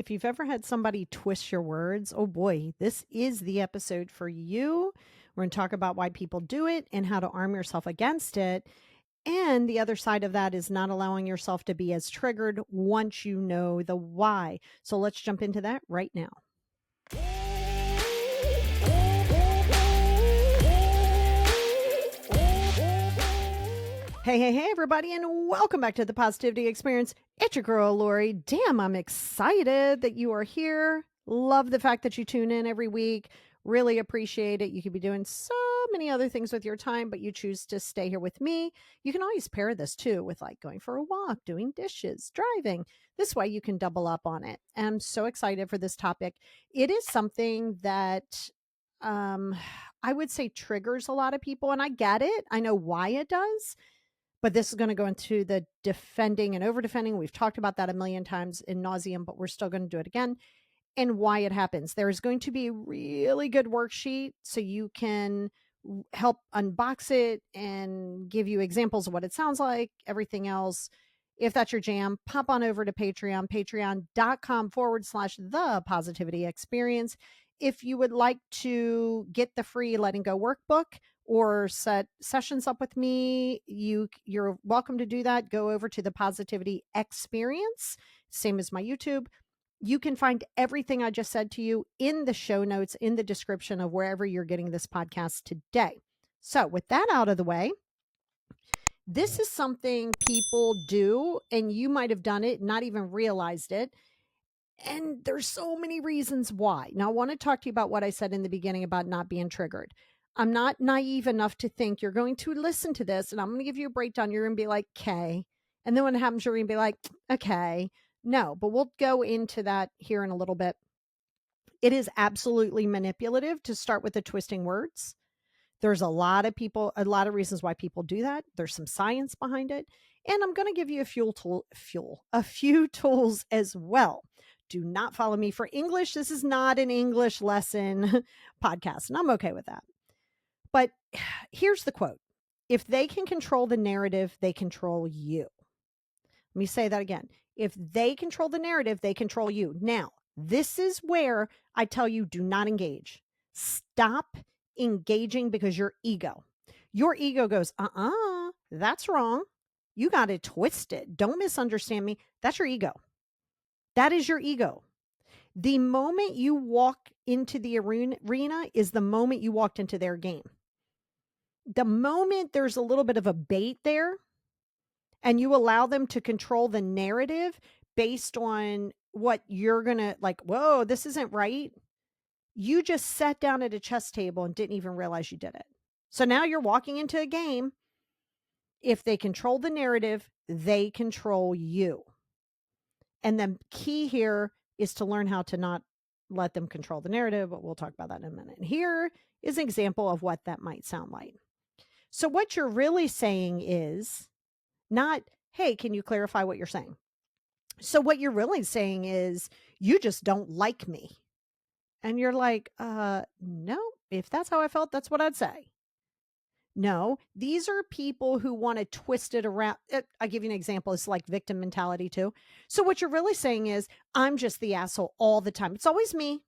If you've ever had somebody twist your words, oh boy, this is the episode for you. We're going to talk about why people do it and how to arm yourself against it. And the other side of that is not allowing yourself to be as triggered once you know the why. So let's jump into that right now. Hey, everybody, and welcome back to the Positivity Experience. It's your girl, Lori. Damn, I'm excited that you are here. Love the fact that you tune in every week. Really appreciate it. You could be doing so many other things with your time, but you choose to stay here with me. You can always pair this too with like going for a walk, doing dishes, driving. This way you can double up on it. And I'm so excited for this topic. It is something that I would say triggers a lot of people, and I get it. I know why it does. But this is going to go into the defending and over defending. We've talked about that a million times in nauseum, but we're still going to do it again, and why it happens. There is going to be a really good worksheet so you can help unbox it and give you examples of what it sounds like, everything else. If that's your jam, pop on over to Patreon, patreon.com/the positivity experience. If you would like to get the free Letting Go workbook, or set sessions up with me, you're welcome to do that. Go over to the Positivity Experience, same as my YouTube. You can find everything I just said to you in the show notes, in the description of wherever you're getting this podcast today. So with that out of the way, this is something people do, and you might have done it, not even realized it. And there's so many reasons why. Now, I want to talk to you about what I said in the beginning about not being triggered. I'm not naive enough to think you're going to listen to this and I'm going to give you a breakdown. You're going to be like, okay. And then when it happens, you're going to be like, okay. No, but we'll go into that here in a little bit. It is absolutely manipulative to start with the twisting words. There's a lot of reasons why people do that. There's some science behind it. And I'm going to give you a few tools as well. Do not follow me for English. This is not an English lesson podcast, and I'm okay with that. But here's the quote. If they can control the narrative, they control you. Let me say that again. If they control the narrative, they control you. Now, this is where I tell you, do not engage. Stop engaging because your ego goes, that's wrong. You got it twisted. Don't misunderstand me. That's your ego. That is your ego. The moment you walk into the arena is the moment you walked into their game. The moment there's a little bit of a bait there and you allow them to control the narrative based on what you're going to like, whoa, this isn't right. You just sat down at a chess table and didn't even realize you did it. So now you're walking into a game. If they control the narrative, they control you. And the key here is to learn how to not let them control the narrative, but we'll talk about that in a minute. And here is an example of what that might sound like. So what you're really saying is not, hey, can you clarify what you're saying? So what you're really saying is you just don't like me. And you're like, no, if that's how I felt, that's what I'd say. No, these are people who want to twist it around. I'll give you an example. It's like victim mentality too. So what you're really saying is, I'm just the asshole all the time. It's always me.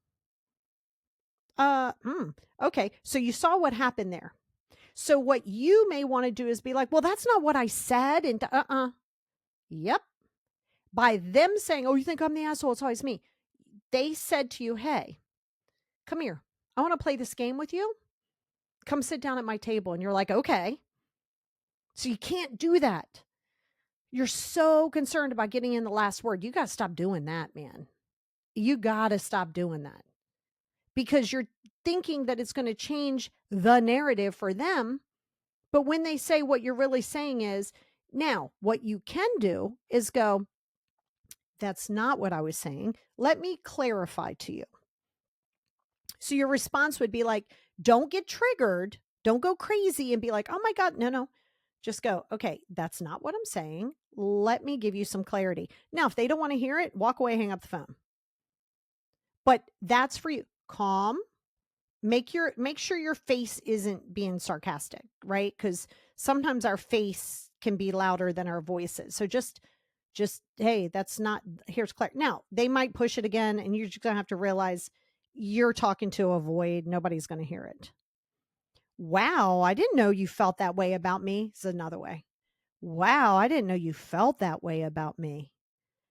Okay. So you saw what happened there. So what you may want to do is be like, well, that's not what I said. And yep. By them saying, oh, you think I'm the asshole? It's always me. They said to you, hey, come here. I want to play this game with you. Come sit down at my table. And you're like, okay. So you can't do that. You're so concerned about getting in the last word. You got to stop doing that, man. You got to stop doing that because you're thinking that it's going to change the narrative for them. But when they say what you're really saying is, now what you can do is go, that's not what I was saying. Let me clarify to you. So your response would be like, don't get triggered. Don't go crazy and be like, oh my God, no. Just go, okay, that's not what I'm saying. Let me give you some clarity. Now, if they don't want to hear it, walk away, hang up the phone. But that's for you. Calm. Make sure your face isn't being sarcastic, right? Because sometimes our face can be louder than our voices. So just Just, hey, that's not, here's Claire. Now, they might push it again, and you're just going to have to realize you're talking to a void. Nobody's going to hear it. Wow, I didn't know you felt that way about me, is another way. Wow, I didn't know you felt that way about me.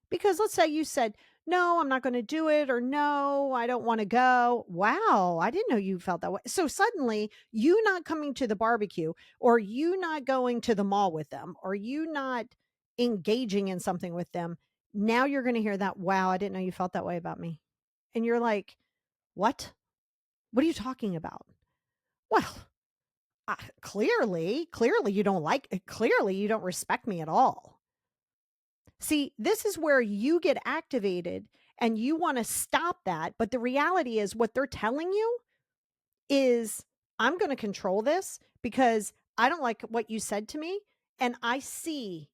Because let's say you said, no, I'm not going to do it, or no, I don't want to go. Wow, I didn't know you felt that way. So suddenly, you not coming to the barbecue, or you not going to the mall with them, or you not engaging in something with them, now you're going to hear that, wow, I didn't know you felt that way about me. And you're like, what? What are you talking about? Well, clearly you don't clearly you don't respect me at all. See, this is where you get activated and you want to stop that. But the reality is, what they're telling you is, I'm going to control this because I don't like what you said to me. And I see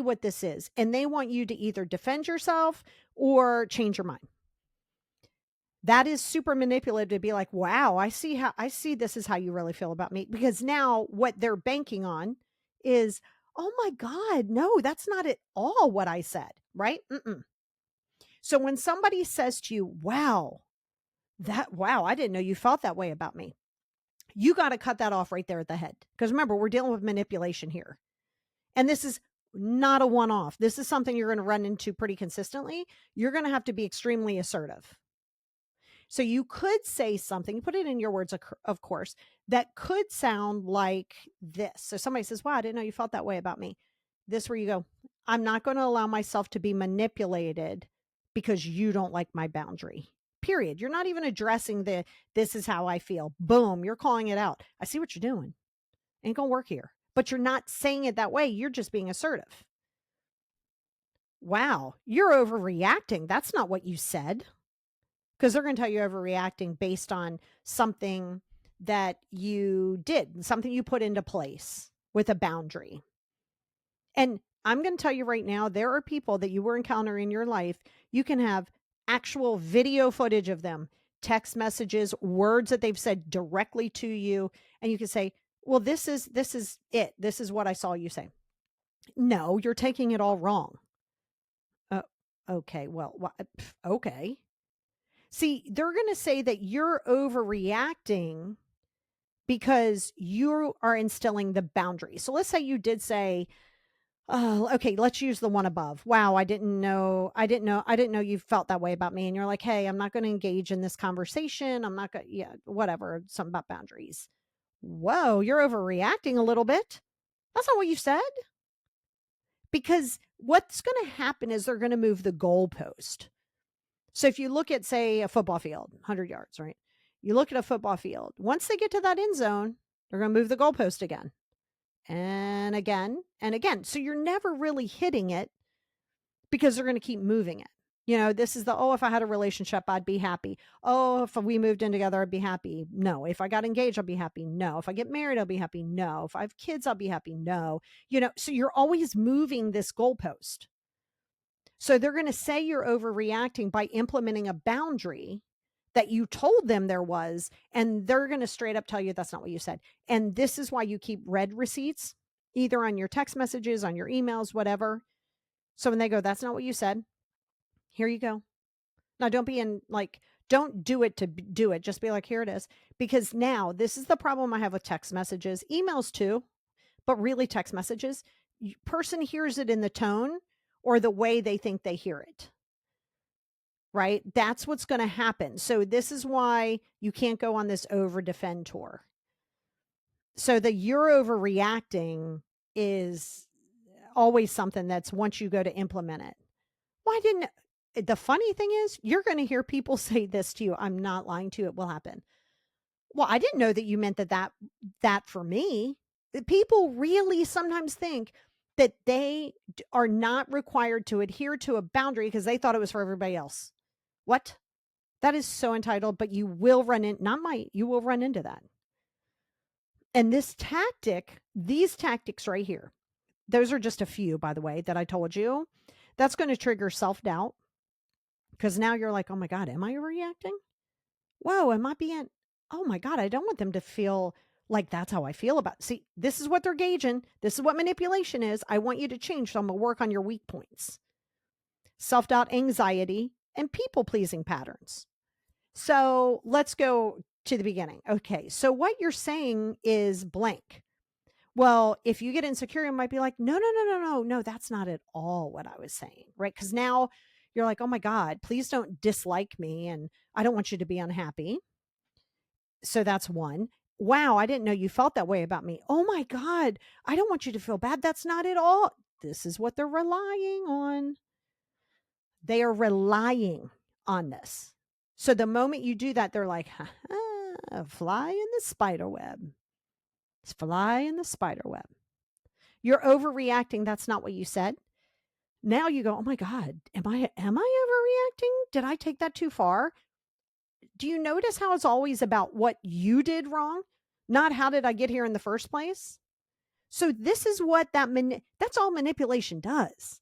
what this is. And they want you to either defend yourself or change your mind. That is super manipulative to be like, wow, I see this is how you really feel about me. Because now what they're banking on is, oh my God, no, that's not at all what I said, right? Mm-mm. So when somebody says to you, wow, I didn't know you felt that way about me, you got to cut that off right there at the head. Because remember, we're dealing with manipulation here. And this is not a one-off. This is something you're going to run into pretty consistently. You're going to have to be extremely assertive. So you could say something, put it in your words, of course, that could sound like this. So somebody says, wow, I didn't know you felt that way about me. This where you go, I'm not going to allow myself to be manipulated because you don't like my boundary. Period. You're not even addressing this is how I feel. Boom, you're calling it out. I see what you're doing. Ain't going to work here. But you're not saying it that way. You're just being assertive. Wow, you're overreacting. That's not what you said. Because they're going to tell you overreacting based on something that you did, something you put into place with a boundary. And I'm going to tell you right now, there are people that you will encounter in your life. You can have actual video footage of them, text messages, words that they've said directly to you. And you can say, well, this is it. This is what I saw you say. No, you're taking it all wrong. Okay. Well, okay. See, they're going to say that you're overreacting because you are instilling the boundary. So let's say you did say, oh, okay, let's use the one above. Wow, I didn't know you felt that way about me. And you're like, hey, I'm not going to engage in this conversation. I'm not going to, yeah, whatever, something about boundaries. Whoa, you're overreacting a little bit. That's not what you said. Because what's going to happen is they're going to move the goalpost. So if you look at, say, a football field, 100 yards, right? You look at a football field. Once they get to that end zone, they're going to move the goalpost again and again and again. So you're never really hitting it because they're going to keep moving it. You know, this is if I had a relationship, I'd be happy. Oh, if we moved in together, I'd be happy. No. If I got engaged, I'll be happy. No. If I get married, I'll be happy. No. If I have kids, I'll be happy. No. You know, so you're always moving this goalpost. So they're going to say you're overreacting by implementing a boundary that you told them there was, and they're going to straight up tell you that's not what you said. And this is why you keep red receipts, either on your text messages, on your emails, whatever. So when they go, that's not what you said, here you go. Now, don't do it to do it. Just be like, here it is. Because now this is the problem I have with text messages, emails too, but really text messages. Person hears it in the tone or the way they think they hear it. Right? That's what's going to happen. So this is why you can't go on this over defend tour. So the you're overreacting is always something that's once you go to implement it. The funny thing is, you're going to hear people say this to you. I'm not lying to you. It will happen. Well, I didn't know that you meant that for me. People really sometimes think that they are not required to adhere to a boundary because they thought it was for everybody else. What? That is so entitled, but you will you will run into that. And these tactics right here, those are just a few, by the way, that I told you. That's going to trigger self-doubt because now you're like, oh my God, am I overreacting? Whoa, am I being, oh my God, I don't want them to feel like that's how I feel about it. See, this is what they're gauging. This is what manipulation is. I want you to change. So I'm going to work on your weak points. self-doubt, anxiety, and people-pleasing patterns. So let's go to the beginning. Okay, so what you're saying is blank. Well, if you get insecure, you might be like, no, no, no, no, no, no, that's not at all what I was saying, right? Because now you're like, oh my God, please don't dislike me. And I don't want you to be unhappy. So that's one. Wow, I didn't know you felt that way about me. Oh my God, I don't want you to feel bad. That's not at all. This is what they're relying on. They are relying on this. So the moment you do that, they're like, fly in the spider web. Fly in the spider web. You're overreacting. That's not what you said. Now you go, oh my God, am I overreacting? Did I take that too far? Do you notice how it's always about what you did wrong? Not how did I get here in the first place? So this is what that's all manipulation does.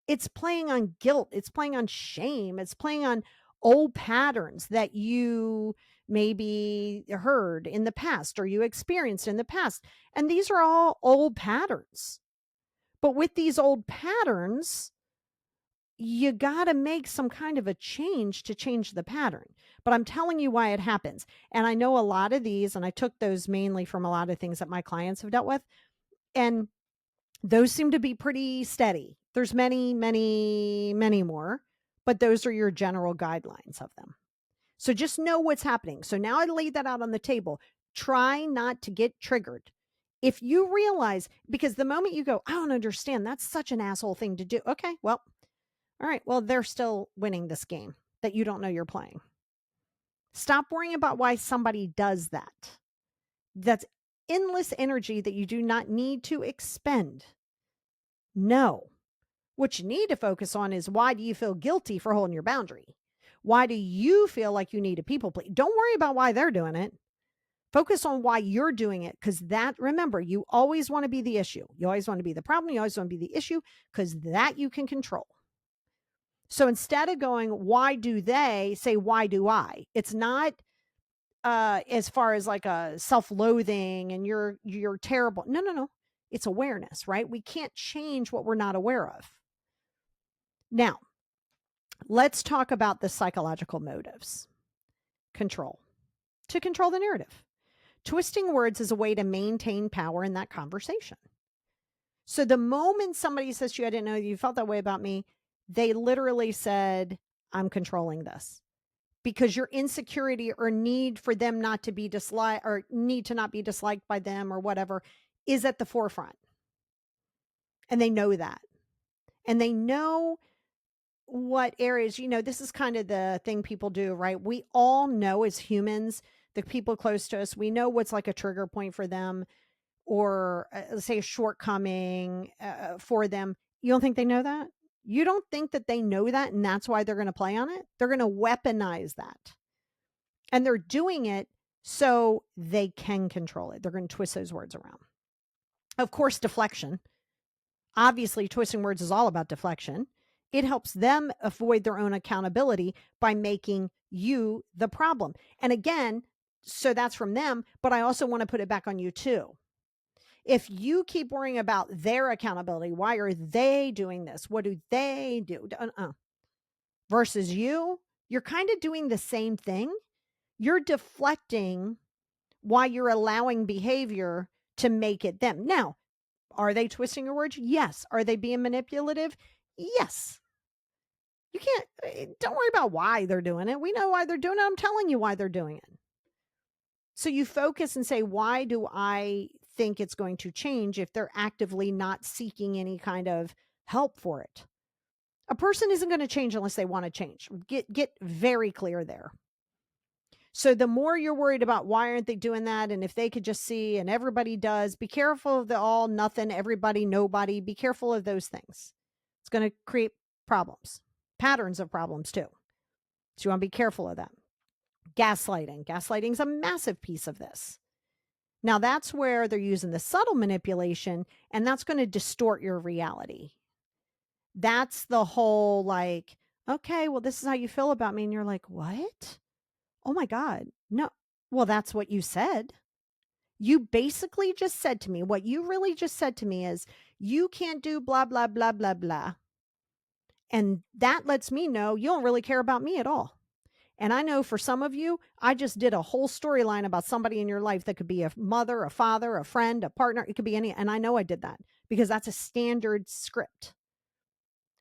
It's playing on guilt. It's playing on shame. It's playing on old patterns that you maybe heard in the past or you experienced in the past. And these are all old patterns. But with these old patterns, you got to make some kind of a change to change the pattern. But I'm telling you why it happens. And I know a lot of these, and I took those mainly from a lot of things that my clients have dealt with. And those seem to be pretty steady. There's many, many, many more, but those are your general guidelines of them. So just know what's happening. So now I laid that out on the table. Try not to get triggered. If you realize, because the moment you go, I don't understand, that's such an asshole thing to do. Okay, well, all right, well, they're still winning this game that you don't know you're playing. Stop worrying about why somebody does that. That's endless energy that you do not need to expend. No. What you need to focus on is, why do you feel guilty for holding your boundary? Why do you feel like you need a people please? Don't worry about why they're doing it. Focus on why you're doing it, because that, remember, you always want to be the issue. You always want to be the problem. You always want to be the issue, because that you can control. So instead of going, why do they, say, why do I? It's not as far as like a self-loathing and you're terrible. No, no, no. It's awareness, right? We can't change what we're not aware of. Now, let's talk about the psychological motives. Control. To control the narrative. Twisting words is a way to maintain power in that conversation. So the moment somebody says to you, I didn't know you felt that way about me, they literally said, I'm controlling this. Because your insecurity or need for them not to be disliked, or need to not be disliked by them or whatever, is at the forefront. And they know that. And they know what areas, this is kind of the thing people do, right? We all know as humans, the people close to us, we know what's like a trigger point for them, or let's say a shortcoming for them. You don't think they know that? You don't think that they know that, and that's why they're going to play on it? They're going to weaponize that. And they're doing it so they can control it. They're going to twist those words around. Of course, deflection. Obviously, twisting words is all about deflection. It helps them avoid their own accountability by making you the problem. And again, so that's from them, but I also want to put it back on you too. If you keep worrying about their accountability, why are they doing this? What do they do? Versus you're kind of doing the same thing. You're deflecting why you're allowing behavior to make it them. Now, are they twisting your words? Yes. Are they being manipulative? Yes. You don't worry about why they're doing it. We know why they're doing it. I'm telling you why they're doing it. So you focus and say, why do I think it's going to change if they're actively not seeking any kind of help for it? A person isn't going to change unless they want to change. Get very clear there. So the more you're worried about why aren't they doing that, and if they could just see, and everybody does, be careful of the all, nothing, everybody, nobody. Be careful of those things. It's going to create problems, patterns of problems too. So you want to be careful of that. Gaslighting. Gaslighting is a massive piece of this. Now that's where they're using the subtle manipulation, and that's going to distort your reality. That's the whole like, okay, well, this is how you feel about me. And you're like, what? Oh my God. No. Well, that's what you said. You basically just said to me, what you really just said to me is, you can't do blah, blah, blah, blah, blah. And that lets me know you don't really care about me at all. And I know for some of you, I just did a whole storyline about somebody in your life that could be a mother, a father, a friend, a partner. It could be any. And I know I did that because that's a standard script.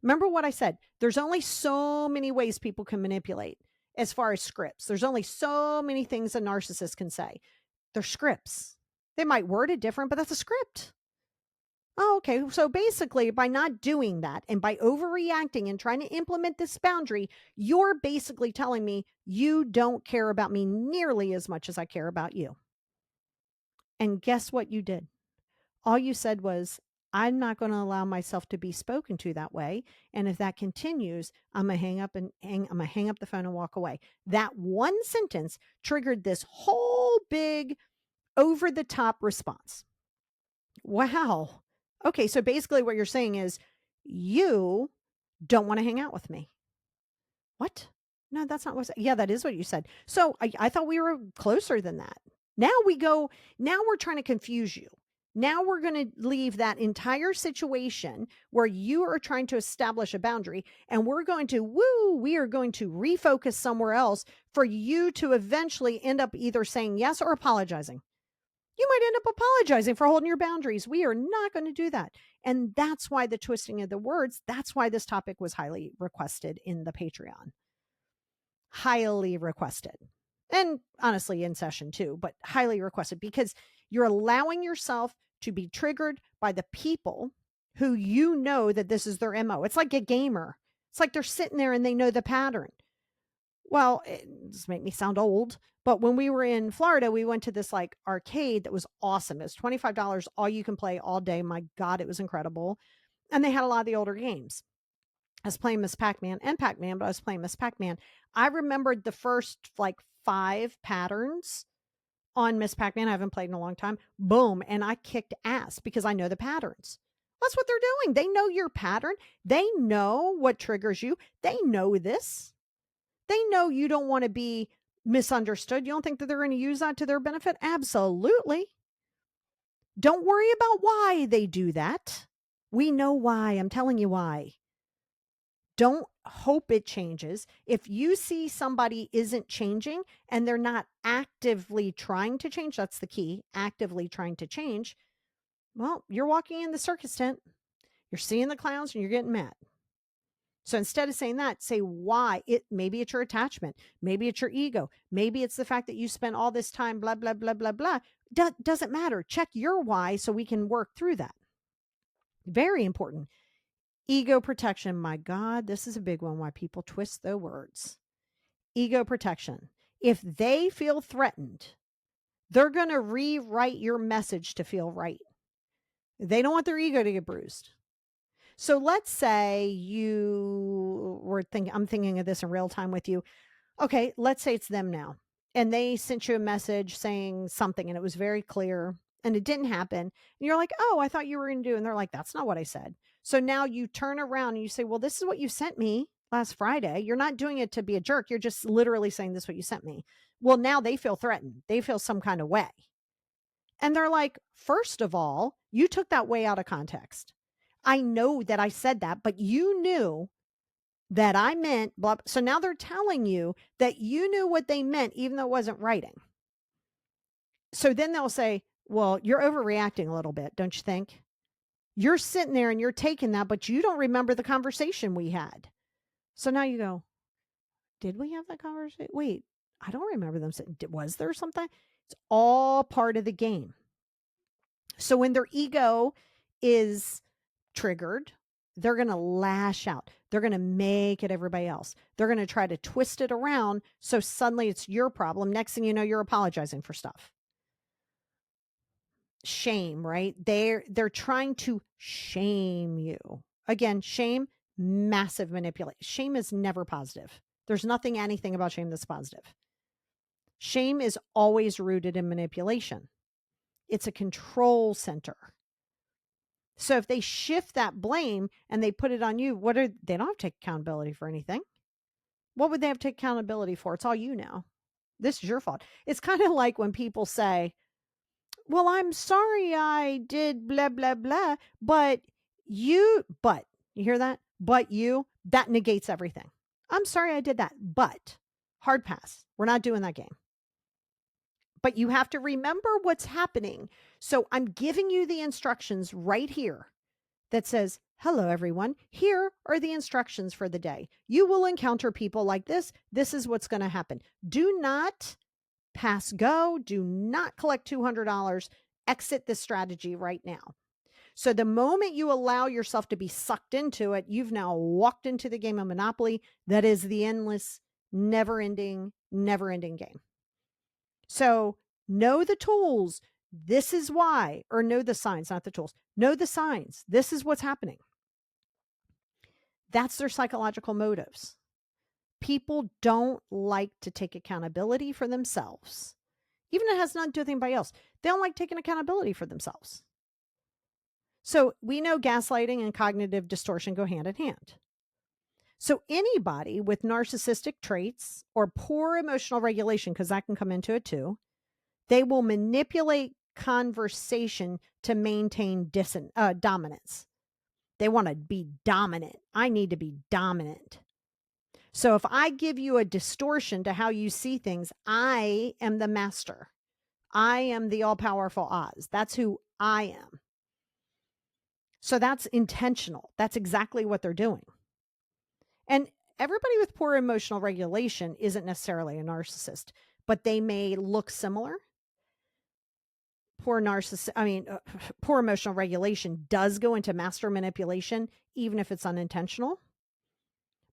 Remember what I said? There's only so many ways people can manipulate as far as scripts. There's only so many things a narcissist can say. They're scripts. They might word it different, but that's a script. Oh, okay. So basically, by not doing that and by overreacting and trying to implement this boundary, you're basically telling me you don't care about me nearly as much as I care about you. And guess what you did? All you said was, I'm not going to allow myself to be spoken to that way. And if that continues, I'm going to I'm going to hang up the phone and walk away. That one sentence triggered this whole big over the top response. Wow. Okay. So basically what you're saying is you don't want to hang out with me. What? No, that's not what. Yeah, that is what you said. So I thought we were closer than that. Now we're trying to confuse you. Now we're going to leave that entire situation where you are trying to establish a boundary and we are going to refocus somewhere else for you to eventually end up either saying yes or apologizing. You might end up apologizing for holding your boundaries. We are not going to do that. And that's why the twisting of the words, that's why this topic was highly requested in the Patreon. Highly requested. And honestly, in session too, but highly requested because you're allowing yourself to be triggered by the people who you know that this is their MO. It's like a gamer. It's like they're sitting there and they know the pattern. Well, it does make me sound old, but when we were in Florida, we went to this like arcade that was awesome. It was $25, all you can play all day. My God, it was incredible. And they had a lot of the older games. I was playing Miss Pac-Man and Pac-Man, but I was playing Miss Pac-Man. I remembered the first like 5 patterns on Miss Pac-Man. I haven't played in a long time. Boom. And I kicked ass because I know the patterns. That's what they're doing. They know your pattern. They know what triggers you. They know this. They know you don't want to be misunderstood. You don't think that they're going to use that to their benefit? Absolutely. Don't worry about why they do that. We know why. I'm telling you why. Don't hope it changes. If you see somebody isn't changing and they're not actively trying to change, that's the key, actively trying to change, well, you're walking in the circus tent. You're seeing the clowns and you're getting mad. So instead of saying that, say why. Maybe it's your attachment. Maybe it's your ego. Maybe it's the fact that you spent all this time, blah, blah, blah, blah, blah. Doesn't matter. Check your why so we can work through that. Very important. Ego protection. My God, this is a big one. Why people twist their words. Ego protection. If they feel threatened, they're going to rewrite your message to feel right. They don't want their ego to get bruised. So let's say I'm thinking of this in real time with you. Okay, let's say it's them now. And they sent you a message saying something and it was very clear and it didn't happen. And you're like, oh, I thought you were going to do. And they're like, that's not what I said. So now you turn around and you say, well, this is what you sent me last Friday. You're not doing it to be a jerk. You're just literally saying this is what you sent me. Well, now they feel threatened. They feel some kind of way. And they're like, first of all, you took that way out of context. I know that I said that, but you knew that I meant blah. So now they're telling you that you knew what they meant, even though it wasn't writing. So then they'll say, well, you're overreacting a little bit, don't you think? You're sitting there and you're taking that, but you don't remember the conversation we had. So now you go, did we have that conversation? Wait, I don't remember them saying, was there something? It's all part of the game. So when their ego is triggered, they're going to lash out. They're going to make it everybody else. They're going to try to twist it around. So suddenly it's your problem. Next thing you know, you're apologizing for stuff. Shame, right? They're trying to shame you. Again, shame, massive manipulation. Shame is never positive. There's anything about shame that's positive. Shame is always rooted in manipulation. It's a control center. So if they shift that blame and they put it on you, they don't have to take accountability for anything. What would they have to take accountability for? It's all you now. This is your fault. It's kind of like when people say, well, I'm sorry I did blah, blah, blah, you hear that? But you, that negates everything. I'm sorry I did that, but hard pass. We're not doing that game. But you have to remember what's happening. So I'm giving you the instructions right here that says, hello, everyone. Here are the instructions for the day. You will encounter people like this. This is what's going to happen. Do not pass go. Do not collect $200. Exit this strategy right now. So the moment you allow yourself to be sucked into it, you've now walked into the game of Monopoly that is the endless, never-ending game. So know the tools. This is why, or know the signs, not the tools. Know the signs. This is what's happening. That's their psychological motives. People don't like to take accountability for themselves. Even if it has nothing to do with anybody else. They don't like taking accountability for themselves. So we know gaslighting and cognitive distortion go hand in hand. So anybody with narcissistic traits or poor emotional regulation, because that can come into it too, they will manipulate conversation to maintain dominance. They want to be dominant. I need to be dominant. So if I give you a distortion to how you see things, I am the master. I am the all-powerful Oz. That's who I am. So that's intentional. That's exactly what they're doing. And everybody with poor emotional regulation isn't necessarily a narcissist, but they may look similar. Poor emotional regulation does go into master manipulation, even if it's unintentional.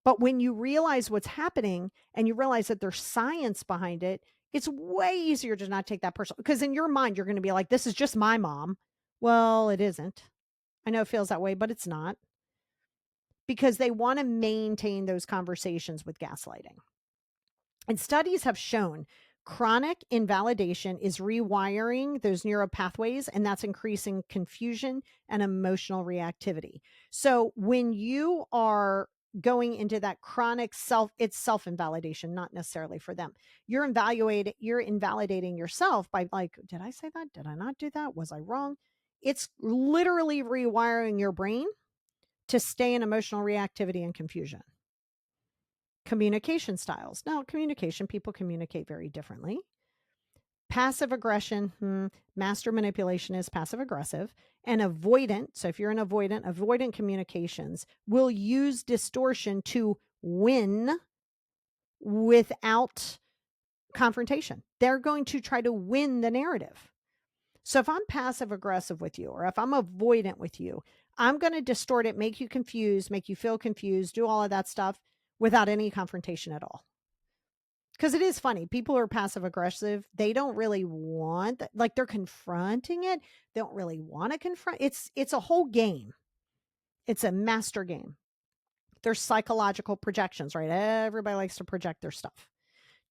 But when you realize what's happening and you realize that there's science behind it, it's way easier to not take that personal. Because in your mind, you're going to be like, this is just my mom. Well, it isn't. I know it feels that way, but it's not. Because they want to maintain those conversations with gaslighting. And studies have shown chronic invalidation is rewiring those neural pathways, and that's increasing confusion and emotional reactivity. So when you are going into that chronic it's self-invalidation, not necessarily for them. You're invalidating yourself by like, did I say that? Did I not do that? Was I wrong? It's literally rewiring your brain to stay in emotional reactivity and confusion. Communication styles. Now, people communicate very differently. Passive aggression, master manipulation is passive aggressive. And avoidant, so if you're an avoidant communications will use distortion to win without confrontation. They're going to try to win the narrative. So if I'm passive aggressive with you, or if I'm avoidant with you, I'm going to distort it, make you confused, make you feel confused, do all of that stuff without any confrontation at all. Because it is funny. People who are passive aggressive, they don't really want that. Like they're confronting it. They don't really want to confront. It's a whole game. It's a master game. There's psychological projections, right? Everybody likes to project their stuff.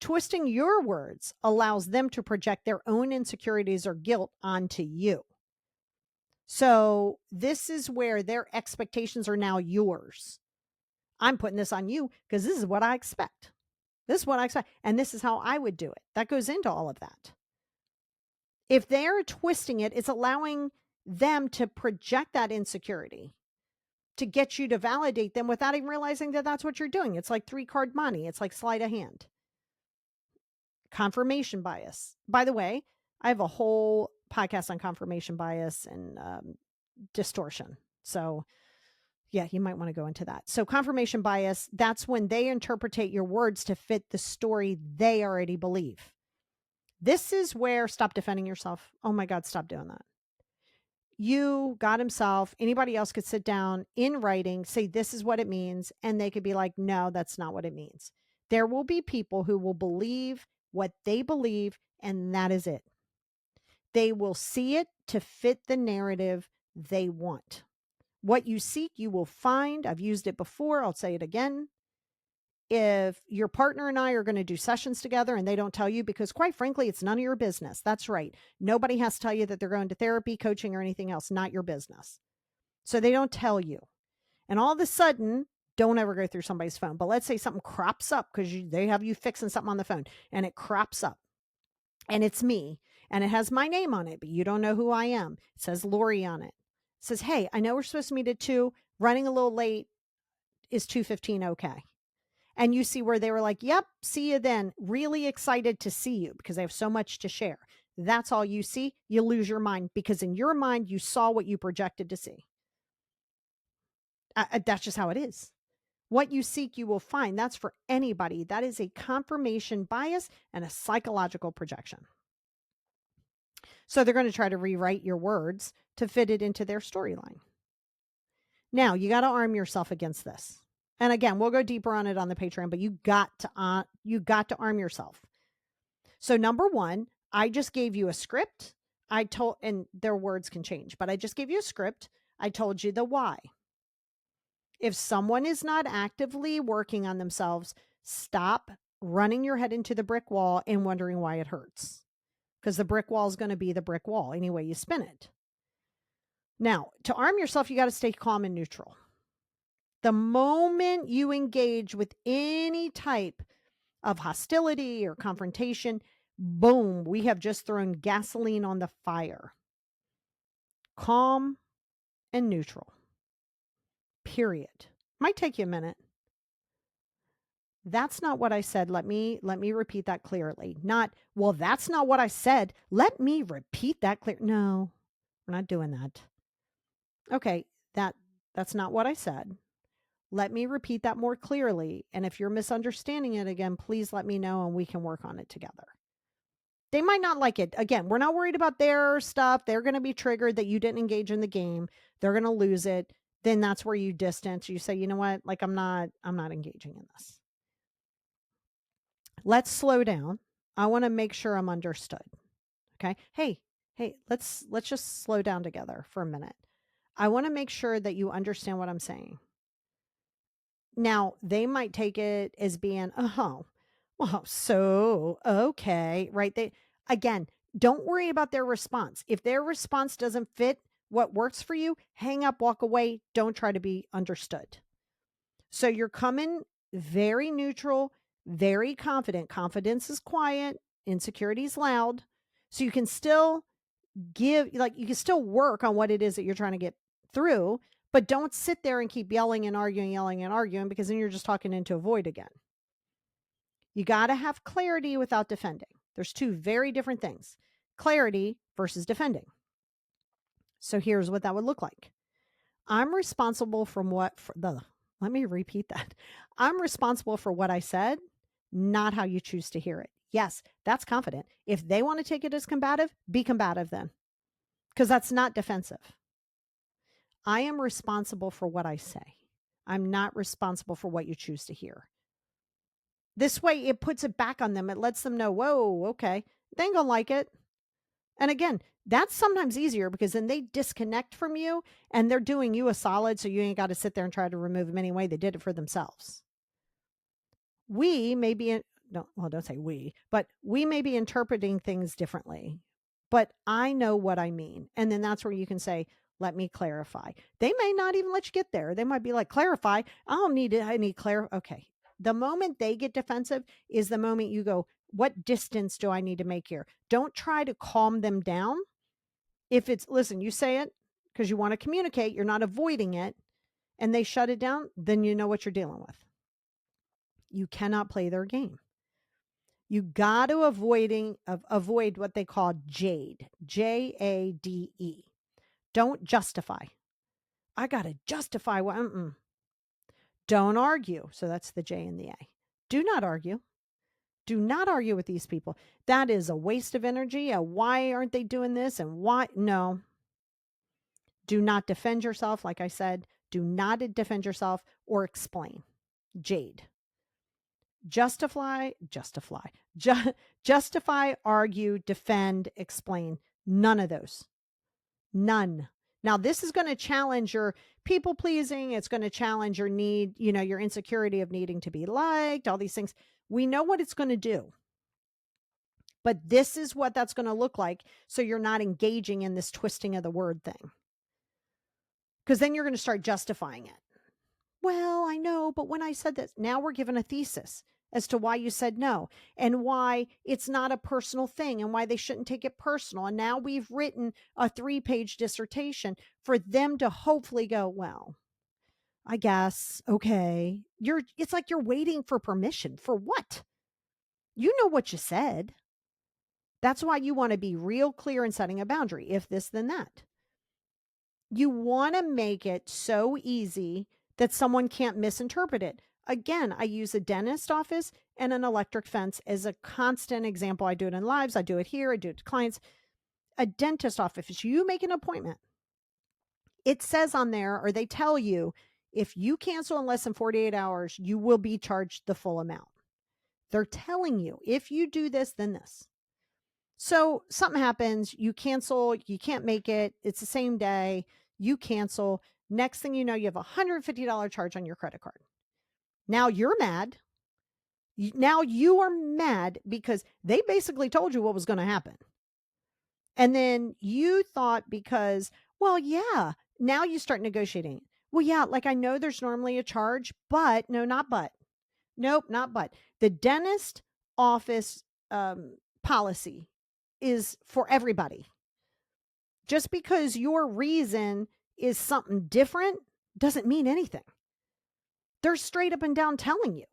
Twisting your words allows them to project their own insecurities or guilt onto you. So this is where their expectations are now yours. I'm putting this on you because this is what I expect. This is what I expect. And this is how I would do it. That goes into all of that. If they're twisting it, it's allowing them to project that insecurity to get you to validate them without even realizing that that's what you're doing. It's like 3-card money. It's like sleight of hand. Confirmation bias. By the way, I have a whole podcast on confirmation bias and distortion. So yeah, you might want to go into that. So confirmation bias, that's when they interpret your words to fit the story they already believe. This is where stop defending yourself. Oh my God, stop doing that. You, God himself, anybody else could sit down in writing, say, this is what it means. And they could be like, no, that's not what it means. There will be people who will believe what they believe, and that is it. They will see it to fit the narrative they want. What you seek, you will find. I've used it before. I'll say it again. If your partner and I are going to do sessions together and they don't tell you, because quite frankly, it's none of your business. That's right. Nobody has to tell you that they're going to therapy, coaching, or anything else. Not your business. So they don't tell you. And all of a sudden, don't ever go through somebody's phone. But let's say something crops up because they have you fixing something on the phone and it crops up and it's me and it has my name on it, but you don't know who I am. It says Lori on it. It says, hey, I know we're supposed to meet at 2, running a little late. is 2:15 okay? And you see where they were like, yep, see you then. Really excited to see you because they have so much to share. That's all you see. You lose your mind because in your mind, you saw what you projected to see. That's just how it is. What you seek, you will find. That's for anybody. That is a confirmation bias and a psychological projection. So they're going to try to rewrite your words to fit it into their storyline. Now, you got to arm yourself against this. And again, we'll go deeper on it on the Patreon, but you got to arm yourself. So number one, I just gave you a script. And their words can change, but I just gave you a script. I told you the why. If someone is not actively working on themselves, stop running your head into the brick wall and wondering why it hurts. Because the brick wall is going to be the brick wall any way you spin it. Now, to arm yourself, you got to stay calm and neutral. The moment you engage with any type of hostility or confrontation, boom, we have just thrown gasoline on the fire. Calm and neutral. Period. Might take you a minute. That's not what I said. Let me repeat that clearly. Not, well, that's not what I said. Let me repeat that clear. No, we're not doing that. Okay, that's not what I said. Let me repeat that more clearly. And if you're misunderstanding it again, please let me know and we can work on it together. They might not like it. Again, we're not worried about their stuff. They're going to be triggered that you didn't engage in the game. They're going to lose it. Then that's where you distance. You say, you know what? Like, I'm not engaging in this. Let's slow down. I want to make sure I'm understood. Okay. Hey, let's just slow down together for a minute. I want to make sure that you understand what I'm saying. Now, they might take it as being, oh, well, so, okay, right? Again, don't worry about their response. If their response doesn't fit what works for you, hang up, walk away. Don't try to be understood. So you're coming very neutral, very confident. Confidence is quiet, insecurity is loud. So you can still you can still work on what it is that you're trying to get through, but don't sit there and keep yelling and arguing because then you're just talking into a void again. You got to have clarity without defending. There's two very different things. Clarity versus defending. So here's what that would look like. I'm responsible let me repeat that. I'm responsible for what I said, not how you choose to hear it. Yes, that's confident. If they want to take it as combative, be combative then, because that's not defensive. I am responsible for what I say. I'm not responsible for what you choose to hear. This way, it puts it back on them. It lets them know, whoa, okay, they ain't gonna like it. And again, that's sometimes easier because then they disconnect from you and they're doing you a solid. So you ain't got to sit there and try to remove them anyway. They did it for themselves. We may be, don't say we, but we may be interpreting things differently. But I know what I mean. And then that's where you can say, let me clarify. They may not even let you get there. They might be like, clarify. I need clarify. Okay. The moment they get defensive is the moment you go, what distance do I need to make here? Don't try to calm them down. If it's, listen, you say it because you want to communicate, you're not avoiding it, and they shut it down, then you know what you're dealing with. You cannot play their game. You got to avoid what they call jade, Jade. Don't justify. I got to justify what. Don't argue. So that's the J and the A. Do not argue. Do not argue with these people. That is a waste of energy. Why aren't they doing this? And why? No. Do not defend yourself. Like I said, do not defend yourself or explain. Jade. Justify, argue, defend, explain. None of those. None. Now, this is going to challenge your people pleasing. It's going to challenge your need, your insecurity of needing to be liked, all these things. We know what it's going to do. But this is what that's going to look like. So you're not engaging in this twisting of the word thing. Because then you're going to start justifying it. Well, I know, but when I said this, now we're given a thesis as to why you said no and why it's not a personal thing and why they shouldn't take it personal. And now we've written a 3-page dissertation for them to hopefully go, well, I guess. Okay. It's like you're waiting for permission. For what? You know what you said. That's why you want to be real clear in setting a boundary. If this, then that. You want to make it so easy that someone can't misinterpret it. Again, I use a dentist office and an electric fence as a constant example. I do it in lives. I do it here. I do it to clients. A dentist office, if you make an appointment, it says on there, or they tell you, if you cancel in less than 48 hours, you will be charged the full amount. They're telling you, if you do this, then this. So something happens, you cancel, you can't make it. It's the same day, you cancel. Next thing you know, you have a $150 charge on your credit card. Now you're mad. Now you are mad because they basically told you what was going to happen. And then you thought because, well, yeah, now you start negotiating. Well, yeah, like I know there's normally a charge, but no, not but. Nope, not but. The dentist office policy is for everybody. Just because your reason is something different doesn't mean anything. They're straight up and down telling you.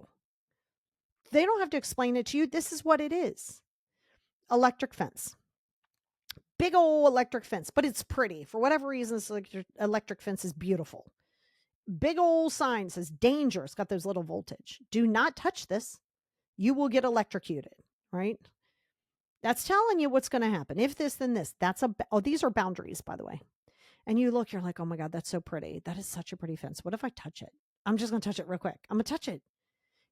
They don't have to explain it to you. This is what it is. Electric fence. Big old electric fence, but it's pretty. For whatever reason, this electric fence is beautiful. Big old sign says danger. It's got those little voltage. Do not touch this. You will get electrocuted, right? That's telling you what's going to happen. If this, then this. These are boundaries, by the way. And you look, you're like, oh my God, that's so pretty. That is such a pretty fence. What if I touch it? I'm just going to touch it real quick. I'm going to touch it.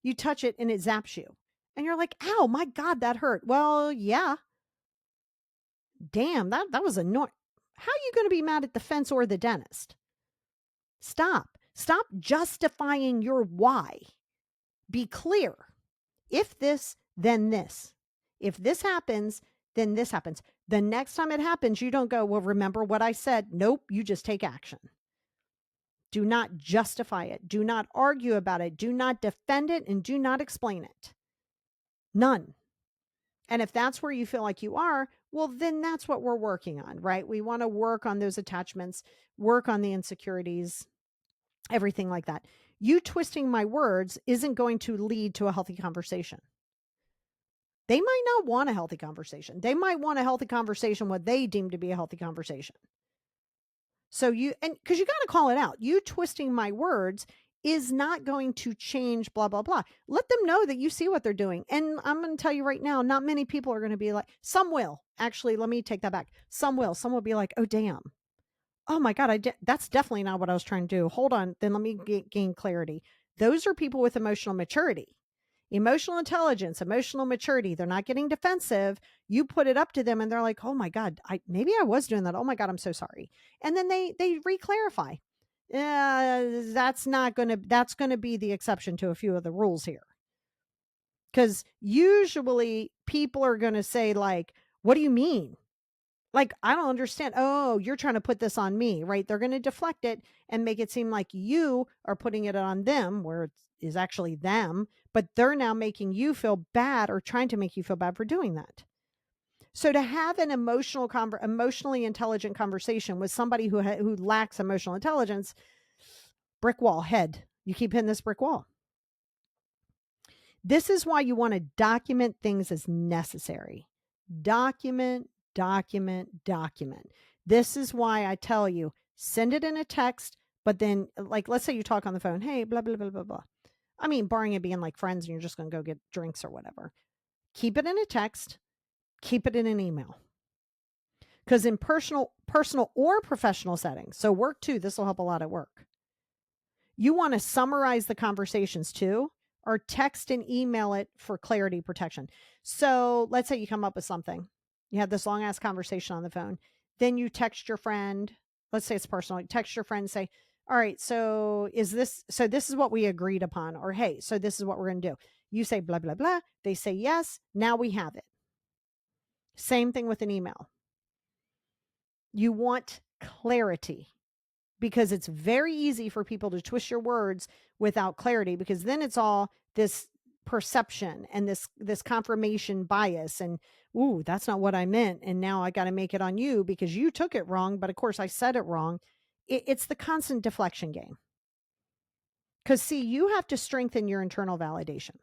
You touch it and it zaps you. And you're like, ow, my God, that hurt. Well, yeah. Damn, that was annoying. How are you going to be mad at the fence or the dentist? Stop. Stop justifying your why. Be clear. If this, then this. If this happens, then this happens. The next time it happens, you don't go, well, remember what I said. Nope, you just take action. Do not justify it. Do not argue about it. Do not defend it, and do not explain it. None. And if that's where you feel like you are, well, then that's what we're working on, right? We want to work on those attachments, work on the insecurities, everything like that. You twisting my words isn't going to lead to a healthy conversation. They might not want a healthy conversation. They might want a healthy conversation, what they deem to be a healthy conversation. So because you got to call it out. You twisting my words is not going to change blah, blah, blah. Let them know that you see what they're doing. And I'm going to tell you right now, not many people are going to be like, some will. Actually, let me take that back. Some will. Some will be like, oh, damn. Oh my God, that's definitely not what I was trying to do. Hold on. Then let me gain clarity. Those are people with emotional maturity. Emotional intelligence, emotional maturity. They're not getting defensive. You put it up to them and they're like, oh my God, maybe I was doing that. Oh my God, I'm so sorry. And then they re-clarify. That's going to be the exception to a few of the rules here. Because usually people are going to say like, what do you mean? Like, I don't understand. Oh, you're trying to put this on me, right? They're going to deflect it and make it seem like you are putting it on them where it is actually them, but they're now making you feel bad or trying to make you feel bad for doing that. So to have an emotionally intelligent conversation with somebody who lacks emotional intelligence, brick wall, head. You keep hitting this brick wall. This is why you want to document things as necessary. Document. This is why I tell you, send it in a text, but then like, let's say you talk on the phone, hey, blah, blah, blah, blah, blah. I mean, barring it being like friends and you're just going to go get drinks or whatever. Keep it in a text, keep it in an email. Because in personal or professional settings, so work too, this will help a lot at work. You want to summarize the conversations too, or text and email it for clarity protection. So let's say you come up with something. You have this long ass conversation on the phone. Then you text your friend. Let's say it's personal. You text your friend and say, all right, so this is what we agreed upon. Or, hey, so this is what we're going to do. You say blah, blah, blah. They say yes. Now we have it. Same thing with an email. You want clarity because it's very easy for people to twist your words without clarity, because then it's all this perception and this confirmation bias and, ooh, that's not what I meant. And now I got to make it on you because you took it wrong. But of course I said it wrong. It's the constant deflection game. Because, see, you have to strengthen your internal validation.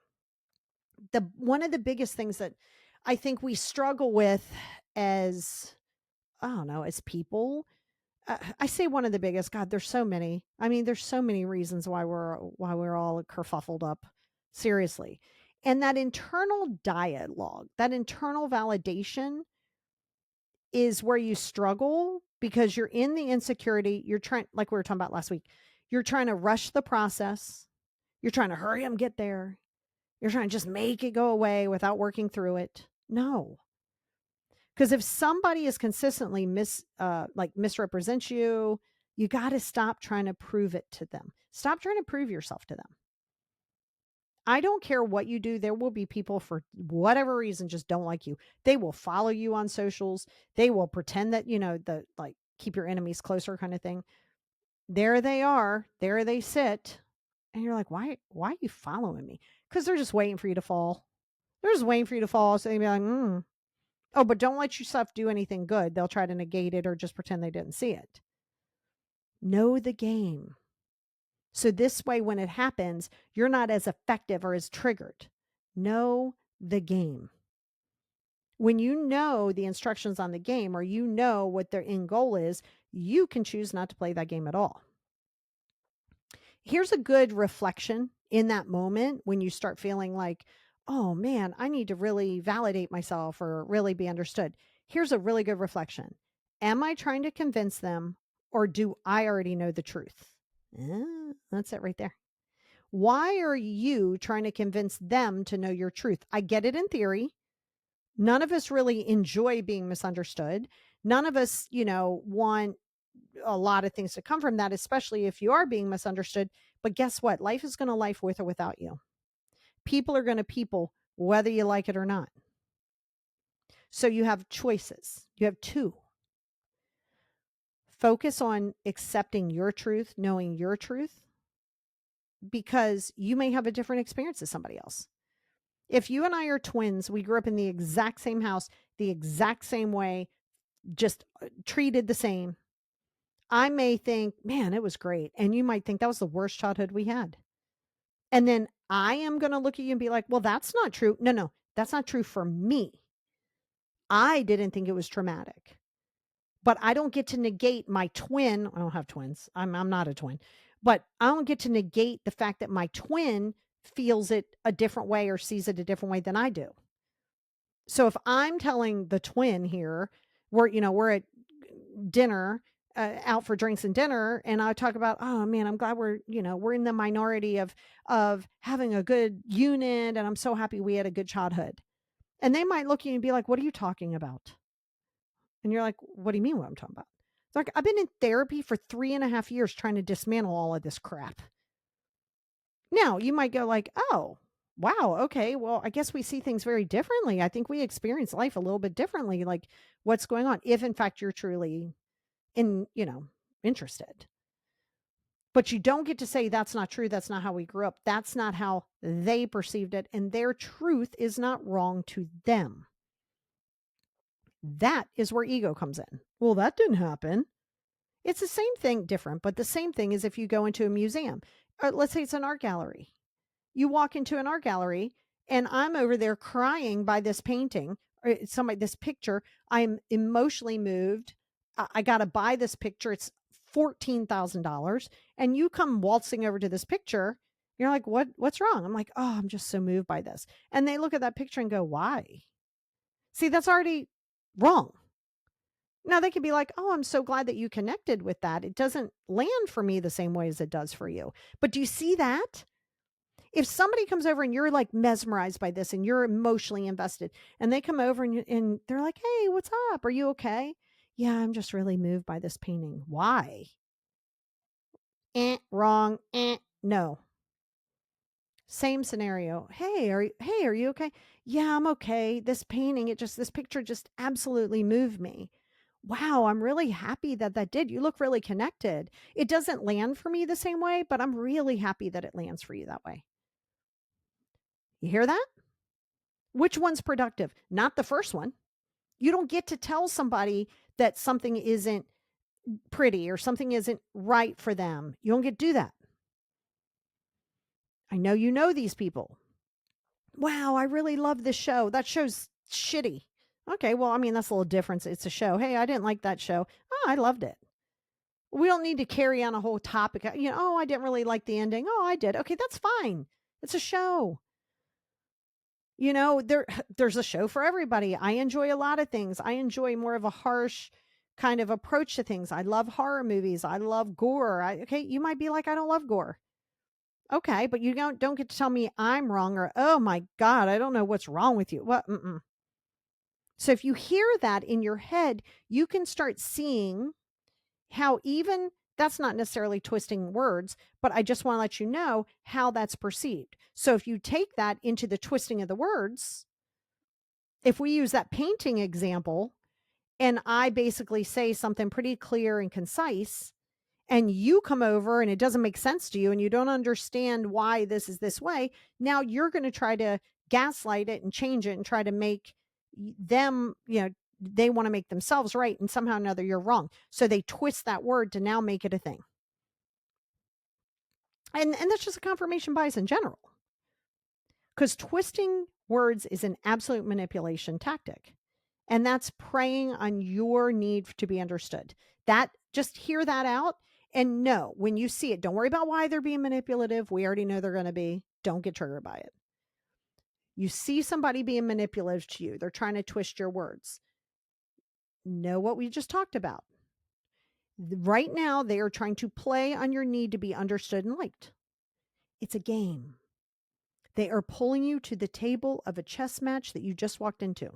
One of the biggest things that I think we struggle with as, I don't know, as people, I say one of the biggest. God, there's so many. I mean, there's so many reasons why we're all kerfuffled up. Seriously. And that internal dialogue, that internal validation is where you struggle because you're in the insecurity. You're trying, like we were talking about last week, you're trying to rush the process. You're trying to hurry them get there. You're trying to just make it go away without working through it. No. Because if somebody is consistently misrepresents you, you got to stop trying to prove it to them. Stop trying to prove yourself to them. I don't care what you do. There will be people for whatever reason just don't like you. They will follow you on socials. They will pretend that, the like keep your enemies closer kind of thing. There they are. There they sit. And you're like, why are you following me? Because they're just waiting for you to fall. They're just waiting for you to fall. So they'd be like, oh, but don't let yourself do anything good. They'll try to negate it or just pretend they didn't see it. Know the game. So this way, when it happens, you're not as effective or as triggered. Know the game. When you know the instructions on the game or you know what their end goal is, you can choose not to play that game at all. Here's a good reflection in that moment when you start feeling like, oh man, I need to really validate myself or really be understood. Here's a really good reflection. Am I trying to convince them or do I already know the truth? That's it right there. Why are you trying to convince them to know your truth? I get it in theory. None of us really enjoy being misunderstood. None of us, want a lot of things to come from that, especially if you are being misunderstood. But guess what? Life is going to life with or without you. People are going to people, whether you like it or not. So you have choices. You have two. Focus on accepting your truth, knowing your truth, because you may have a different experience as somebody else. If you and I are twins, we grew up in the exact same house, the exact same way, just treated the same. I may think, man, it was great. And you might think that was the worst childhood we had. And then I am going to look at you and be like, well, that's not true. No, that's not true for me. I didn't think it was traumatic, but I don't get to negate my twin. I don't have twins. I'm not a twin, but I don't get to negate the fact that my twin feels it a different way or sees it a different way than I do. So if I'm telling the twin here, we're at dinner, out for drinks and dinner, and I talk about, oh man, I'm glad we're in the minority of having a good unit, and I'm so happy we had a good childhood. And they might look at you and be like, what are you talking about? And you're like, what do you mean what I'm talking about? It's like, I've been in therapy for 3.5 years trying to dismantle all of this crap. Now you might go like, oh, wow, okay, well, I guess we see things very differently. I think we experience life a little bit differently. Like, what's going on? If in fact you're truly interested. But you don't get to say that's not true. That's not how we grew up. That's not how they perceived it. And their truth is not wrong to them. That is where ego comes in. Well, that didn't happen. It's the same thing, different, but the same thing is if you go into a museum. Let's say it's an art gallery. You walk into an art gallery and I'm over there crying by this painting or this picture. I'm emotionally moved. I got to buy this picture. It's $14,000. And you come waltzing over to this picture. You're like, what's wrong? I'm like, oh, I'm just so moved by this. And they look at that picture and go, why? See, that's already wrong. Now they could be like, oh, I'm so glad that you connected with that. It doesn't land for me the same way as it does for you. But do you see that? If somebody comes over and you're like mesmerized by this and you're emotionally invested and they come over and they're like, hey, what's up? Are you okay? Yeah, I'm just really moved by this painting. Why? Wrong. No. Same scenario. Hey, are you okay? Yeah, I'm okay. This painting, this picture just absolutely moved me. Wow, I'm really happy that did. You look really connected. It doesn't land for me the same way, but I'm really happy that it lands for you that way. You hear that? Which one's productive? Not the first one. You don't get to tell somebody that something isn't pretty or something isn't right for them. You don't get to do that. I know you know these people. Wow, I really love this show. That show's shitty. Okay, well, I mean, that's a little difference. It's a show. Hey, I didn't like that show. Oh, I loved it. We don't need to carry on a whole topic. Oh, I didn't really like the ending. Oh, I did. Okay, that's fine. It's a show. There's a show for everybody. I enjoy a lot of things. I enjoy more of a harsh kind of approach to things. I love horror movies. I love gore. Okay, you might be like, I don't love gore. Okay, but you don't get to tell me I'm wrong or, oh my God, I don't know what's wrong with you. What? Mm-mm. So if you hear that in your head, you can start seeing how even that's not necessarily twisting words, but I just want to let you know how that's perceived. So if you take that into the twisting of the words, if we use that painting example and I basically say something pretty clear and concise, and you come over and it doesn't make sense to you and you don't understand why this is this way, now you're going to try to gaslight it and change it and try to make them, they want to make themselves right and somehow or another you're wrong. So they twist that word to now make it a thing. And that's just a confirmation bias in general. Because twisting words is an absolute manipulation tactic. And that's preying on your need to be understood. That just hear that out and know when you see it, don't worry about why they're being manipulative. We already know they're going to be. Don't get triggered by it. You see somebody being manipulative to you, they're trying to twist your words. Know what we just talked about. Right now, they are trying to play on your need to be understood and liked. It's a game. They are pulling you to the table of a chess match that you just walked into.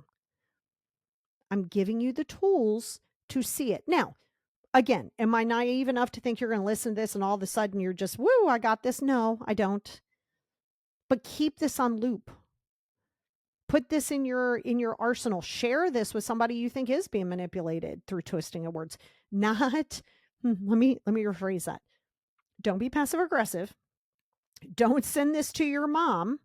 I'm giving you the tools to see it. Now, again, am I naive enough to think you're going to listen to this and all of a sudden you're just, woo, I got this? No, I don't. But keep this on loop. Put this in your arsenal. Share this with somebody you think is being manipulated through twisting of words. Not let me rephrase that. Don't be passive aggressive. Don't send this to your mom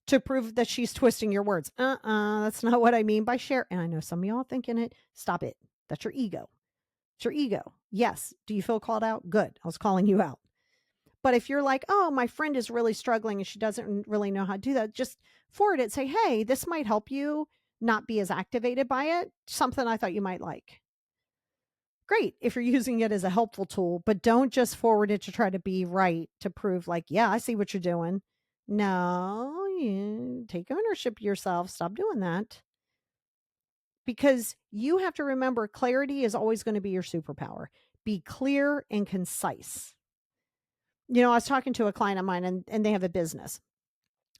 to prove that she's twisting your words. That's not what I mean by share. And I know some of y'all thinking it. Stop it. That's your ego. It's your ego. Yes. Do you feel called out? Good. I was calling you out. But if you're like, oh, my friend is really struggling and she doesn't really know how to do that, just forward it. Say, hey, this might help you not be as activated by it. Something I thought you might like. Great if you're using it as a helpful tool, but don't just forward it to try to be right to prove like, yeah, I see what you're doing. No, you take ownership of yourself. Stop doing that. Because you have to remember clarity is always going to be your superpower. Be clear and concise. I was talking to a client of mine and they have a business.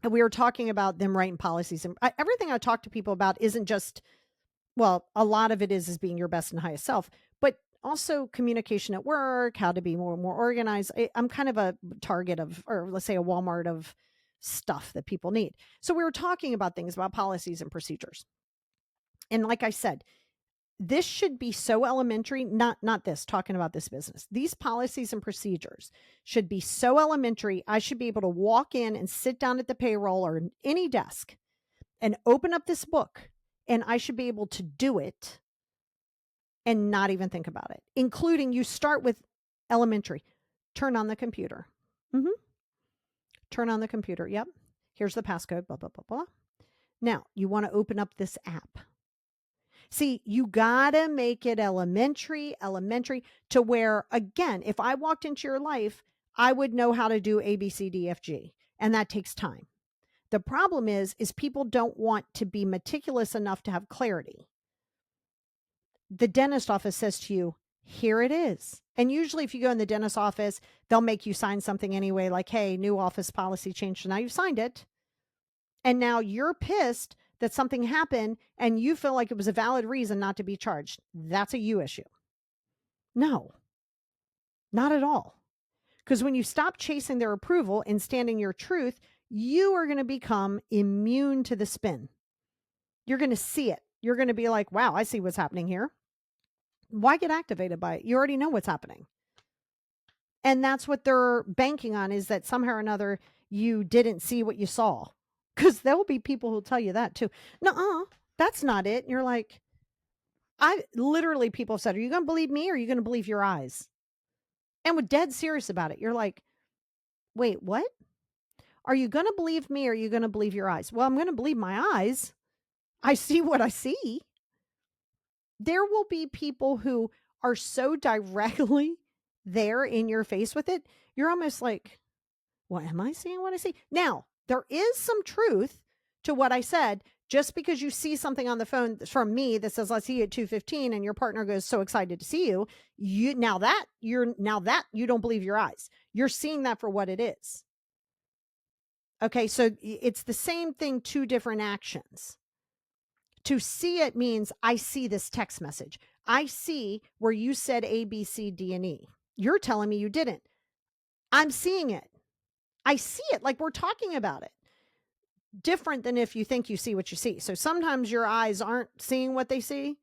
And we were talking about them writing policies. And everything I talk to people about isn't just, well, a lot of it is being your best and highest self, but also communication at work, how to be more and more organized. I'm kind of a target of, or let's say a Walmart of stuff that people need. So we were talking about things about policies and procedures. And like I said, this should be so elementary, not this, talking about this business. These policies and procedures should be so elementary. I should be able to walk in and sit down at the payroll or any desk and open up this book and I should be able to do it and not even think about it, including you start with elementary. Turn on the computer. Turn on the computer. Yep. Here's the passcode, blah, blah, blah, blah. Now you want to open up this app. See, you gotta make it elementary to where, again, if I walked into your life, I would know how to do A, B, C, D, F, G. And that takes time. The problem is people don't want to be meticulous enough to have clarity. The dentist office says to you, here it is. And usually if you go in the dentist office, they'll make you sign something anyway, like, hey, new office policy change. So now you've signed it. And now you're pissed that something happened and you feel like it was a valid reason not to be charged. That's a you issue. No, not at all. Because when you stop chasing their approval and standing your truth, you are going to become immune to the spin. You're going to see it. You're going to be like, wow, I see what's happening here. Why get activated by it? You already know what's happening. And that's what they're banking on, is that somehow or another you didn't see what you saw. Because there will be people who'll tell you that too. Nuh-uh, that's not it. And you're like, people have said, are you going to believe me or are you going to believe your eyes? And we're dead serious about it. You're like, wait, what? Are you going to believe me or are you going to believe your eyes? Well, I'm going to believe my eyes. I see what I see. There will be people who are so directly there in your face with it. You're almost like, well, am I seeing what I see? Now, there is some truth to what I said. Just because you see something on the phone from me that says, "I see you at 2:15," and your partner goes, "So excited to see you," now that you don't believe your eyes. You're seeing that for what it is. Okay, so it's the same thing, two different actions. To see it means I see this text message. I see where you said A, B, C, D, and E. You're telling me you didn't. I'm seeing it. I see it like we're talking about it. Different than if you think you see what you see. So sometimes your eyes aren't seeing what they see,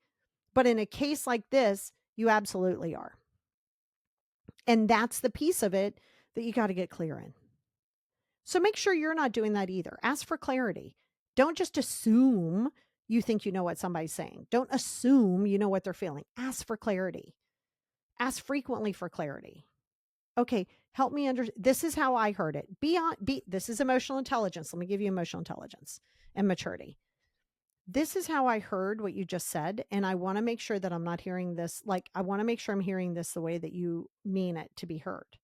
but in a case like this, you absolutely are. And that's the piece of it that you got to get clear in. So make sure you're not doing that either. Ask for clarity. Don't just assume you think you know what somebody's saying. Don't assume you know what they're feeling. Ask for clarity. Ask frequently for clarity. Okay, help me this is how I heard it. This is emotional intelligence. Let me give you emotional intelligence and maturity. This is how I heard what you just said, and I want to make sure that I'm not hearing this. Like, I want to make sure I'm hearing this the way that you mean it to be heard.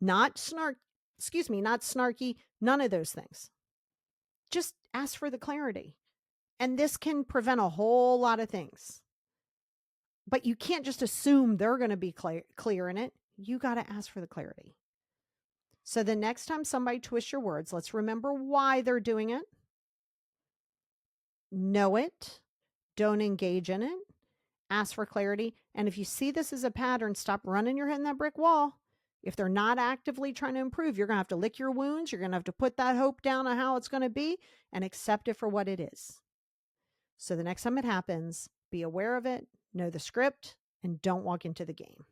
Not not snarky, none of those things. Just ask for the clarity. And this can prevent a whole lot of things. But you can't just assume they're going to be clear in it. You got to ask for the clarity. So the next time somebody twists your words, let's remember why they're doing it. Know it. Don't engage in it. Ask for clarity. And if you see this as a pattern, stop running your head in that brick wall. If they're not actively trying to improve, you're going to have to lick your wounds. You're going to have to put that hope down on how it's going to be and accept it for what it is. So the next time it happens, be aware of it, know the script, and don't walk into the game.